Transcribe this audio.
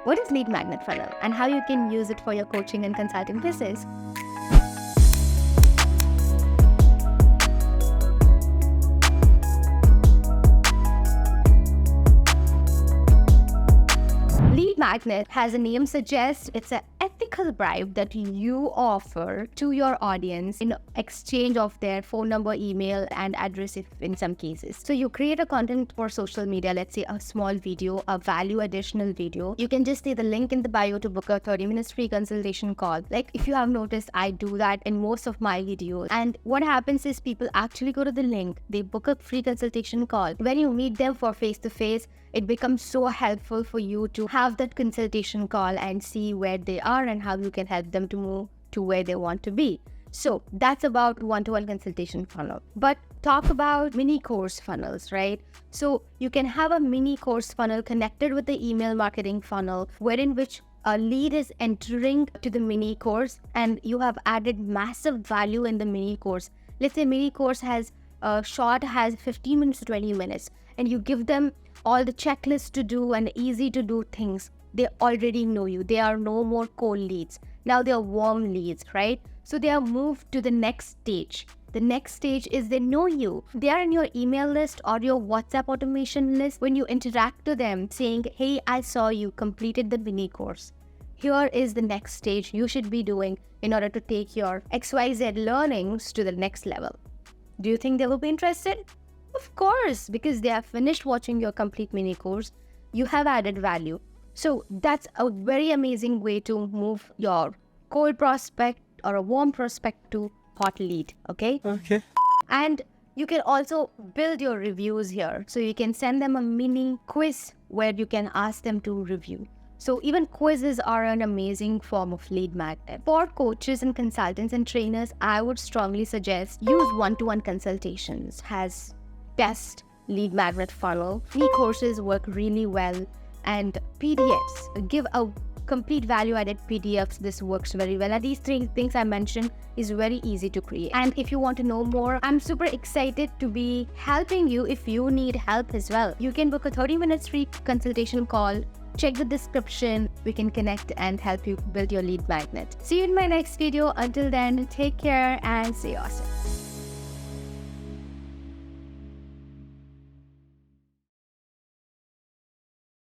what is lead magnet funnel and how you can use it for your coaching and consulting business. Lead magnet, as the name suggests, it's an ethical bribe that you offer to your audience in exchange of their phone number, email, and address if in some cases. So you create a content for social media, let's say a small video, a value additional video. You can just say the link in the bio to book a 30 minutes free consultation call. Like if you have noticed, I do that in most of my videos. And what happens is people actually go to the link, they book a free consultation call. When you meet them for face-to-face, it becomes so helpful for you to have that consultation call and see where they are and how you can help them to move to where they want to be. So that's about one-to-one consultation funnel. But talk about mini course funnels, right? So you can have a mini course funnel connected with the email marketing funnel, wherein which a lead is entering to the mini course and you have added massive value in the mini course. Let's say mini course has short has 15 minutes to 20 minutes and you give them all the checklists to do and easy to do things. They already know you. They are no more cold leads. Now they are warm leads, right? So they are moved to the next stage. The next stage is they know you. They are in your email list or your WhatsApp automation list. When you interact to them saying, hey, I saw you completed the mini course. Here is the next stage you should be doing in order to take your XYZ learnings to the next level. Do you think they will be interested? Of course, because they have finished watching your complete mini course, you have added value. So that's a very amazing way to move your cold prospect or a warm prospect to hot lead, okay? Okay. And you can also build your reviews here. So you can send them a mini quiz where you can ask them to review. So even quizzes are an amazing form of lead magnet. For coaches and consultants and trainers, I would strongly suggest use one-to-one consultations as best lead magnet funnel. E-courses work really well, and PDFs give a complete value-added PDFs. This works very well. And these three things I mentioned is very easy to create. And if you want to know more, I'm super excited to be helping you if you need help as well. You can book a 30 minutes free consultation call. Check the description. We can connect and help you build your lead magnet. See you in my next video. Until then, take care and stay awesome.